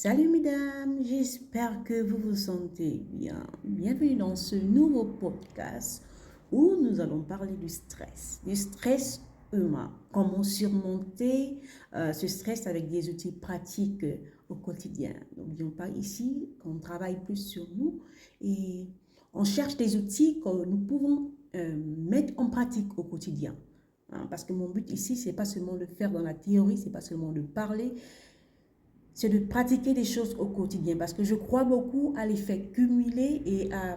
Salut mesdames, j'espère que vous vous sentez bien. Bienvenue dans ce nouveau podcast où nous allons parler du stress humain. Comment surmonter ce stress avec des outils pratiques au quotidien. N'oublions pas ici qu'on travaille plus sur nous et on cherche des outils que nous pouvons mettre en pratique au quotidien. Parce que mon but ici, c'est pas seulement de faire dans la théorie, c'est pas seulement de parler, c'est de pratiquer des choses au quotidien parce que je crois beaucoup à l'effet cumulé et à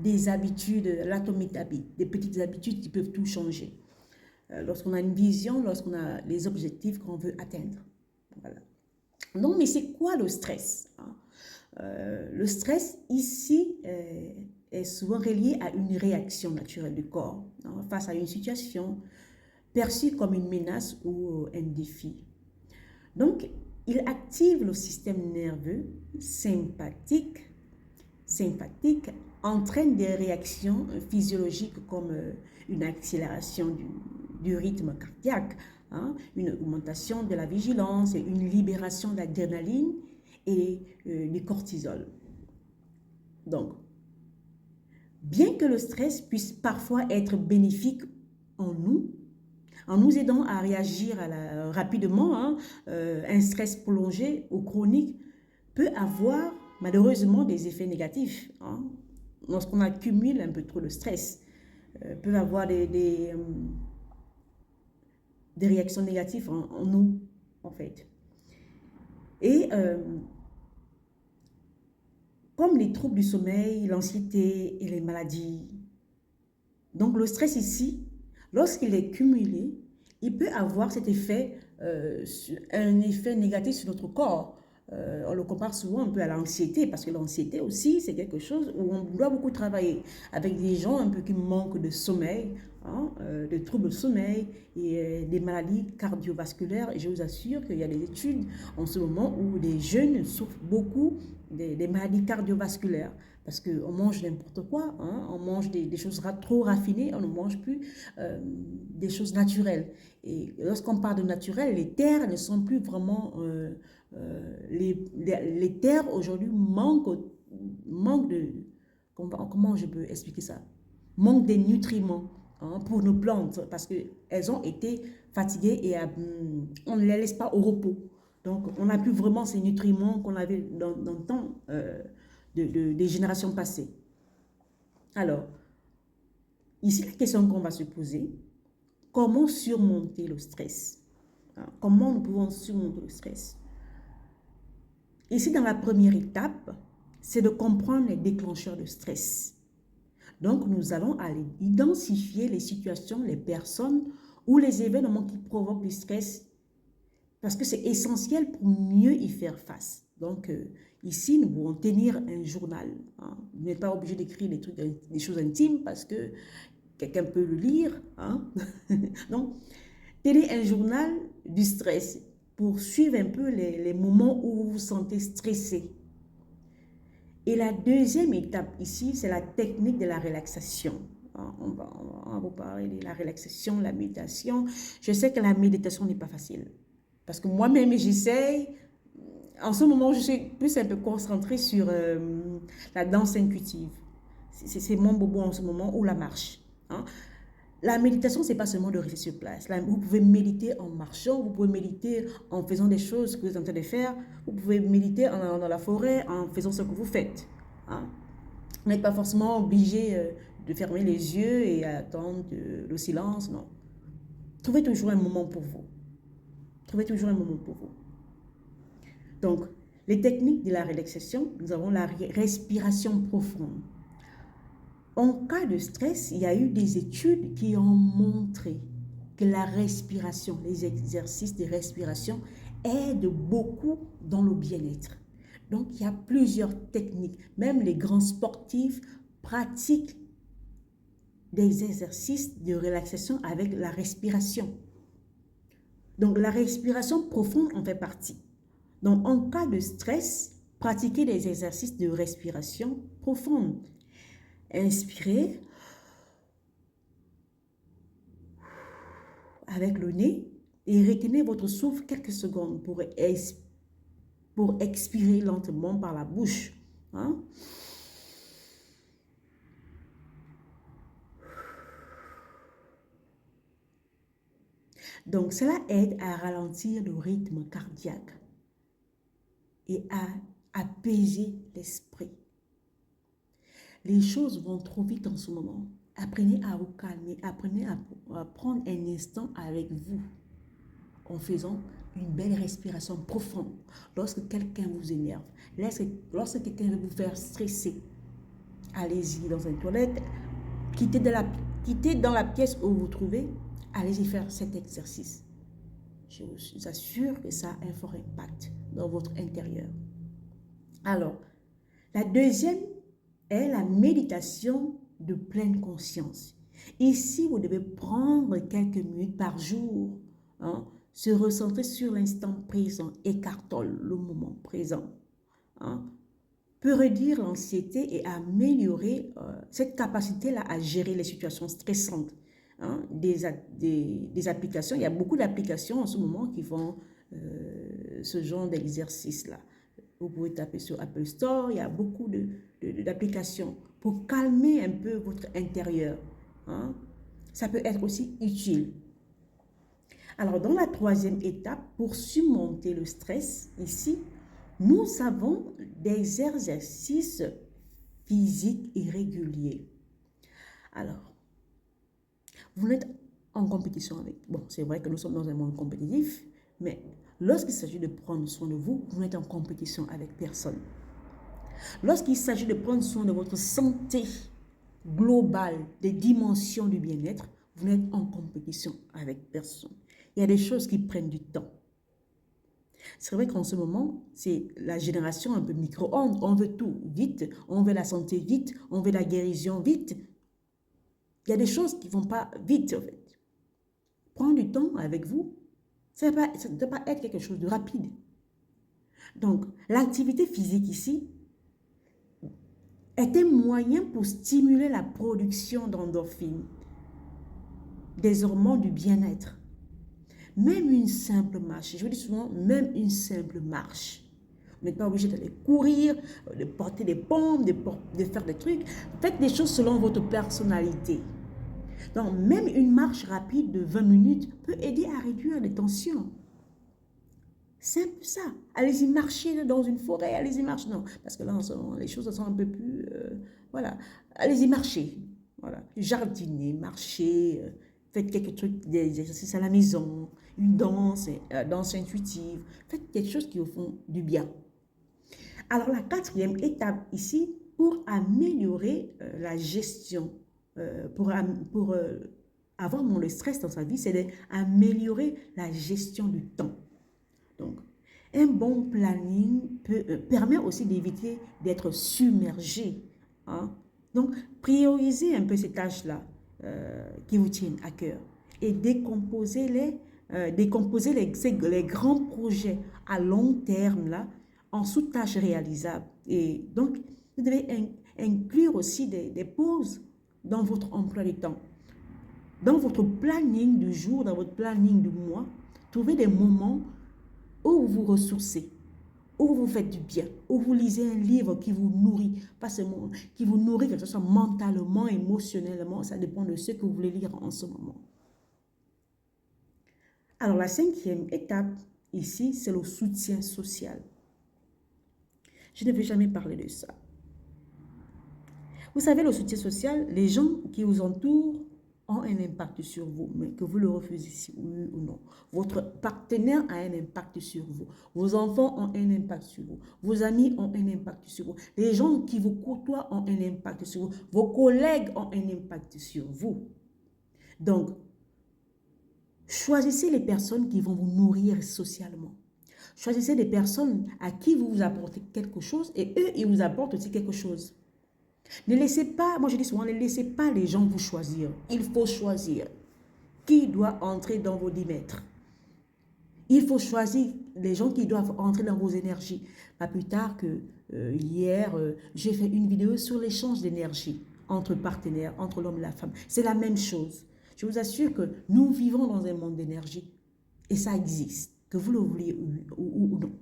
des habitudes, l'atomique habit, des petites habitudes qui peuvent tout changer. Lorsqu'on a une vision, lorsqu'on a les objectifs qu'on veut atteindre. Voilà. Donc, mais c'est quoi le stress, hein? Le stress ici est souvent relié à une réaction naturelle du corps, hein, face à une situation perçue comme une menace ou un défi. Donc, il active le système nerveux sympathique, entraîne des réactions physiologiques comme une accélération du rythme cardiaque, hein, une augmentation de la vigilance et une libération d'adrénaline et du cortisol. Donc, bien que le stress puisse parfois être bénéfique en nous aidant à réagir rapidement, hein, un stress prolongé ou chronique peut avoir malheureusement des effets négatifs, hein. Lorsqu'on accumule un peu trop de stress, peut avoir des réactions négatives en nous, en fait. Et comme les troubles du sommeil, l'anxiété et les maladies. Donc le stress ici, lorsqu'il est cumulé, il peut avoir un effet négatif sur notre corps. On le compare souvent un peu à l'anxiété, parce que l'anxiété aussi, c'est quelque chose où on doit beaucoup travailler avec des gens un peu qui manquent de sommeil, hein, de troubles de sommeil et des maladies cardiovasculaires. Et je vous assure qu'il y a des études en ce moment où les jeunes souffrent beaucoup des maladies cardiovasculaires. Parce qu'on mange n'importe quoi, hein, on mange des choses trop raffinées, on ne mange plus des choses naturelles. Et lorsqu'on parle de naturel, les terres ne sont plus vraiment... les terres aujourd'hui manquent de... Comment je peux expliquer ça? Manquent des nutriments, hein, pour nos plantes parce qu'elles ont été fatiguées et on ne les laisse pas au repos. Donc, on n'a plus vraiment ces nutriments qu'on avait dans le temps des générations passées. Alors, ici, la question qu'on va se poser, comment surmonter le stress? Comment nous pouvons surmonter le stress? Ici, dans la première étape, c'est de comprendre les déclencheurs de stress. Donc, nous allons aller identifier les situations, les personnes ou les événements qui provoquent du stress parce que c'est essentiel pour mieux y faire face. Donc, ici, nous pouvons tenir un journal, hein. Vous n'êtes pas obligé d'écrire des choses intimes parce que quelqu'un peut le lire, hein. Donc, tenez un journal du stress pour suivre un peu les moments où vous vous sentez stressé. Et la deuxième étape ici, c'est la technique de la relaxation. On va vous parler de la relaxation, la méditation. Je sais que la méditation n'est pas facile. Parce que moi-même, j'essaye. En ce moment, je suis plus un peu concentrée sur la danse intuitive. C'est mon bobo en ce moment, ou la marche, hein. La méditation, ce n'est pas seulement de rester sur place. Là, vous pouvez méditer en marchant, vous pouvez méditer en faisant des choses que vous êtes en train de faire, vous pouvez méditer en allant dans la forêt, en faisant ce que vous faites, hein. Vous n'êtes pas forcément obligé de fermer les yeux et attendre le silence, non. Trouvez toujours un moment pour vous. Trouvez toujours un moment pour vous. Donc, les techniques de la relaxation, nous avons la respiration profonde. En cas de stress, il y a eu des études qui ont montré que la respiration, les exercices de respiration aident beaucoup dans le bien-être. Donc, il y a plusieurs techniques. Même les grands sportifs pratiquent des exercices de relaxation avec la respiration. Donc, la respiration profonde en fait partie. Donc, en cas de stress, pratiquez des exercices de respiration profonde. Inspirez avec le nez et retenez votre souffle quelques secondes pour expirer pour expirer lentement par la bouche. Hein? Donc, cela aide à ralentir le rythme cardiaque et à apaiser l'esprit. Les choses vont trop vite en ce moment. Apprenez à vous calmer, apprenez à prendre un instant avec vous en faisant une belle respiration profonde. Lorsque quelqu'un vous énerve, lorsque quelqu'un veut vous faire stresser, allez-y dans une toilette, quittez dans la pièce où vous vous trouvez, allez-y faire cet exercice. Je vous assure que ça a un fort impact dans votre intérieur. Alors, la deuxième est la méditation de pleine conscience. Ici, vous devez prendre quelques minutes par jour, hein, se recentrer sur l'instant présent, écartant le moment présent, hein, peut réduire l'anxiété et améliorer cette capacité-là à gérer les situations stressantes. Hein, des applications, il y a beaucoup d'applications en ce moment qui font ce genre d'exercice-là. Vous pouvez taper sur Apple Store, il y a beaucoup d'applications pour calmer un peu votre intérieur. Hein. Ça peut être aussi utile. Alors, dans la troisième étape, pour surmonter le stress, ici, nous avons des exercices physiques et réguliers. Alors, vous êtes en compétition avec... Bon, c'est vrai que nous sommes dans un monde compétitif, mais lorsqu'il s'agit de prendre soin de vous, vous n'êtes en compétition avec personne. Lorsqu'il s'agit de prendre soin de votre santé globale, des dimensions du bien-être, vous n'êtes en compétition avec personne. Il y a des choses qui prennent du temps. C'est vrai qu'en ce moment, c'est la génération un peu micro-ondes. On veut tout vite, on veut la santé vite, on veut la guérison vite. Il y a des choses qui ne vont pas vite, en fait. Prendre du temps avec vous, ça ne doit pas être quelque chose de rapide. Donc, l'activité physique ici est un moyen pour stimuler la production d'endorphines, des hormones du bien-être. Même une simple marche, je vous dis souvent, même une simple marche. Vous n'êtes pas obligé d'aller courir, de porter des pompes, de faire des trucs. Faites des choses selon votre personnalité. Donc, même une marche rapide de 20 minutes peut aider à réduire les tensions. Simple ça. Allez-y marcher dans une forêt, allez-y marcher. Non, parce que là, en ce moment, les choses sont un peu plus... voilà. Allez-y marcher. Voilà. Jardiner, marcher, faites quelques trucs, des exercices à la maison, une danse intuitive. Faites quelque chose qui vous font du bien. Alors, la quatrième étape ici, pour améliorer la gestion, pour avoir moins de stress dans sa vie, c'est d'améliorer la gestion du temps. Donc, un bon planning permet aussi d'éviter d'être submergé. Hein? Donc, priorisez un peu ces tâches-là qui vous tiennent à cœur et décomposer les grands projets à long terme là, en sous-tâches réalisables. Et donc, vous devez inclure aussi des pauses dans votre emploi du temps. Dans votre planning du jour, dans votre planning du mois, trouvez des moments où vous vous ressourcez, où vous faites du bien, où vous lisez un livre qui vous nourrit, pas seulement qui vous nourrit, que ce soit mentalement, émotionnellement, ça dépend de ce que vous voulez lire en ce moment. Alors, la cinquième étape ici, c'est le soutien social. Je ne vais jamais parler de ça. Vous savez, le soutien social, les gens qui vous entourent ont un impact sur vous, mais que vous le refusez oui ou non. Votre partenaire a un impact sur vous. Vos enfants ont un impact sur vous. Vos amis ont un impact sur vous. Les gens qui vous côtoient ont un impact sur vous. Vos collègues ont un impact sur vous. Donc, choisissez les personnes qui vont vous nourrir socialement. Choisissez des personnes à qui vous apportez quelque chose et eux, ils vous apportent aussi quelque chose. Ne laissez pas, moi je dis souvent, ne laissez pas les gens vous choisir. Il faut choisir qui doit entrer dans vos 10 mètres. Il faut choisir les gens qui doivent entrer dans vos énergies. Pas plus tard que hier, j'ai fait une vidéo sur l'échange d'énergie entre partenaires, entre l'homme et la femme. C'est la même chose. Je vous assure que nous vivons dans un monde d'énergie et ça existe, que vous le vouliez ou non.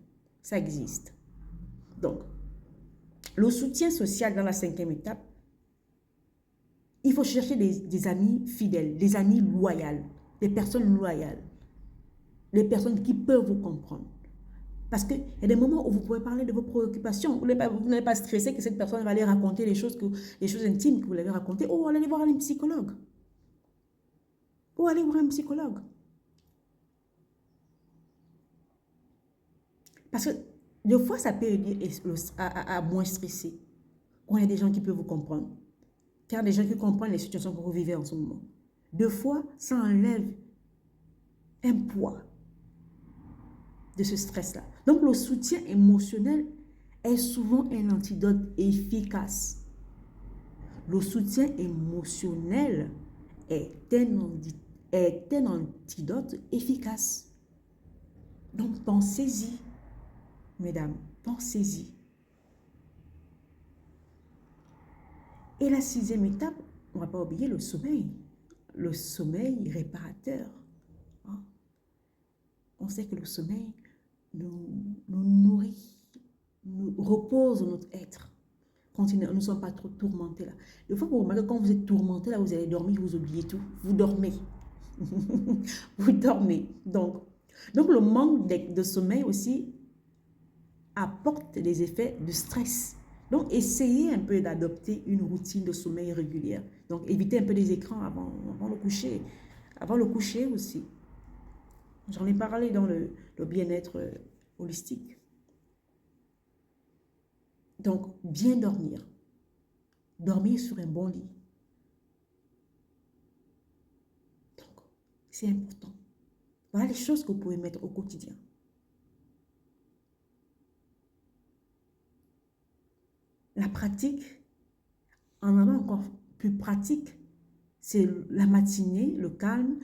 Ça existe. Donc, le soutien social dans la 5e étape, il faut chercher des amis fidèles, des amis loyaux, des personnes loyales, des personnes qui peuvent vous comprendre. Parce qu'il y a des moments où vous pouvez parler de vos préoccupations. Vous n'êtes pas stressé que cette personne va aller raconter les choses intimes que vous l'avez racontées. Oh, allez voir un psychologue. Oh, allez voir un psychologue. Parce que des fois, ça peut aider à moins stresser. Quand il y a des gens qui peuvent vous comprendre. Car des gens qui comprennent les situations que vous vivez en ce moment. Deux fois, ça enlève un poids de ce stress-là. Donc, le soutien émotionnel est souvent un antidote efficace. Le soutien émotionnel est un antidote efficace. Donc, pensez-y, mesdames, pensez-y. Et la 6e étape, on ne va pas oublier le sommeil. Le sommeil réparateur. On sait que le sommeil nous nourrit, nous repose notre être. Quand nous ne sommes pas trop tourmentés là. Des fois, vous remarquez, quand vous êtes tourmenté là, vous allez dormir, vous oubliez tout. Vous dormez. Vous dormez. Donc le manque de sommeil aussi apporte des effets de stress. Donc, essayez un peu d'adopter une routine de sommeil régulière. Donc, évitez un peu les écrans avant le coucher. Avant le coucher aussi. J'en ai parlé dans le bien-être holistique. Donc, bien dormir. Dormir sur un bon lit. Donc, c'est important. Voilà les choses que vous pouvez mettre au quotidien. La pratique, en allant encore plus pratique, c'est la matinée, le calme.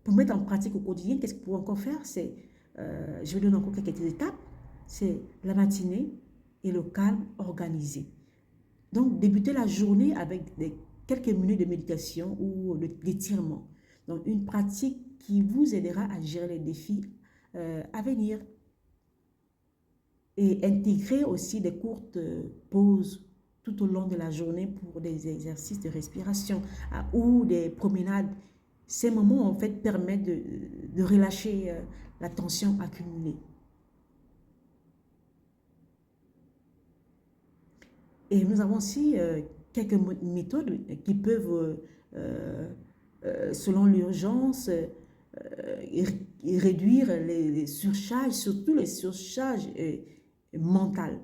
Pour mettre en pratique au quotidien, qu'est-ce que vous pouvez encore faire? Je vais donner encore quelques étapes. C'est la matinée et le calme organisé. Donc, débuter la journée avec quelques minutes de méditation ou d'étirement. Donc, une pratique qui vous aidera à gérer les défis à venir. Et intégrer aussi des courtes pauses tout au long de la journée pour des exercices de respiration ou des promenades. Ces moments, en fait, permettent de relâcher la tension accumulée. Et nous avons aussi quelques méthodes qui peuvent, selon l'urgence, réduire les surcharges, surtout les surcharges mentales.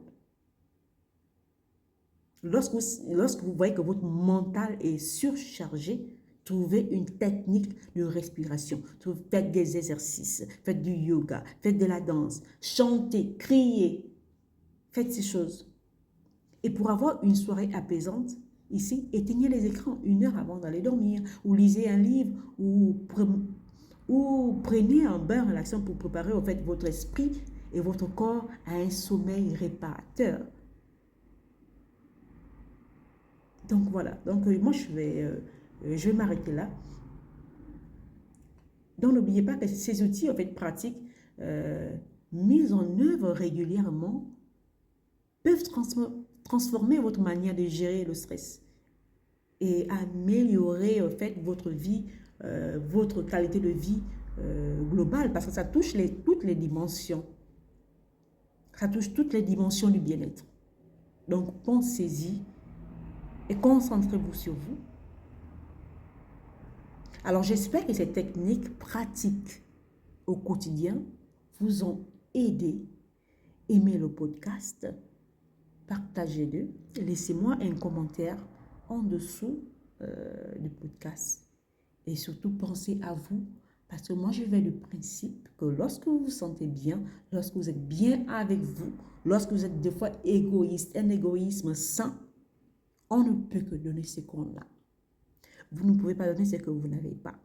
Lorsque vous voyez que votre mental est surchargé, trouvez une technique de respiration. Faites des exercices, faites du yoga, faites de la danse, chantez, criez. Faites ces choses. Et pour avoir une soirée apaisante, ici, éteignez les écrans 1 heure avant d'aller dormir, ou lisez un livre, ou prenez un bain relaxant pour préparer en fait votre esprit et votre corps à un sommeil réparateur. Donc voilà, donc moi je vais m'arrêter là. Donc n'oubliez pas que ces outils en fait pratiques mis en œuvre régulièrement peuvent transformer votre manière de gérer le stress et améliorer en fait votre vie, votre qualité de vie globale, parce que ça touche toutes les dimensions. Ça touche toutes les dimensions du bien-être. Donc pensez-y et concentrez-vous sur vous. Alors j'espère que ces techniques pratiques au quotidien vous ont aidé. Aimez le podcast, partagez-le, laissez-moi un commentaire en dessous du podcast. Et surtout, pensez à vous, parce que moi, je vais du principe que lorsque vous vous sentez bien, lorsque vous êtes bien avec vous, lorsque vous êtes des fois égoïste, un égoïsme sain, on ne peut que donner ce qu'on a. Vous ne pouvez pas donner ce que vous n'avez pas.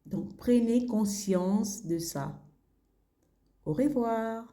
Donc, prenez conscience de ça. Au revoir.